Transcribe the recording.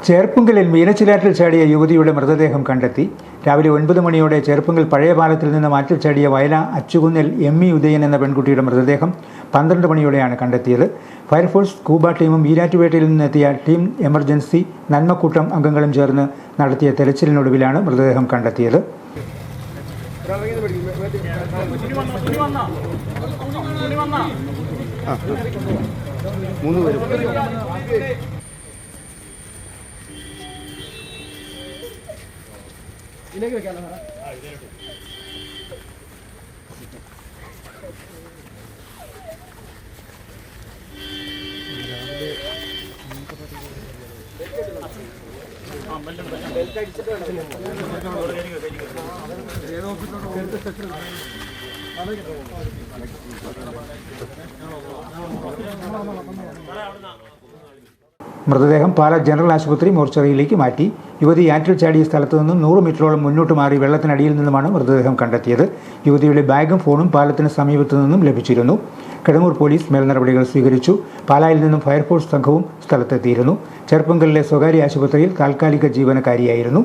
ചേർപ്പുങ്കലിൽ മീനച്ചിലാറ്റിൽ ചാടിയ യുവതിയുടെ മൃതദേഹം കണ്ടെത്തി. രാവിലെ 9 മണിയോടെ ചേർപ്പുങ്കൽ പഴയ പാലത്തിൽ നിന്ന് മാറ്റിൽ ചാടിയ വയല അച്ചുകുന്നിൽ എം.ഇ. ഉദയൻ എന്ന പെൺകുട്ടിയുടെ മൃതദേഹം 12 മണിയോടെയാണ് കണ്ടെത്തിയത്. ഫയർഫോഴ്സ്, സ്കൂബ ടീമും ഈരാറ്റുപേട്ടയിൽ നിന്നെത്തിയ ടീം എമർജൻസി, നന്മക്കൂട്ടം അംഗങ്ങളും ചേർന്ന് നടത്തിയ തെരച്ചിലിനൊടുവിലാണ് മൃതദേഹം കണ്ടെത്തിയത്. മൃതദേഹം പാല ജനറൽ ആശുപത്രി മോർച്ചറിയിലേക്ക് മാറ്റി. യുവതി ആറ്റിൽ ചാടിയ സ്ഥലത്തു നിന്നും 100 മീറ്ററോളം മുന്നോട്ട് മാറി വെള്ളത്തിനടിയിൽ നിന്നുമാണ് മൃതദേഹം കണ്ടെത്തിയത്. യുവതിയുടെ ബാഗും ഫോണും പാലത്തിന് സമീപത്തു നിന്നും ലഭിച്ചിരുന്നു. കിടങ്ങൂർ പോലീസ് മേൽനടപടികൾ സ്വീകരിച്ചു. പാലായിൽ നിന്നും ഫയർഫോഴ്സ് സംഘവും സ്ഥലത്തെത്തിയിരുന്നു. ചെറുപ്പങ്കലിലെ സ്വകാര്യ ആശുപത്രിയിൽ താൽക്കാലിക ജീവനക്കാരിയായിരുന്നു.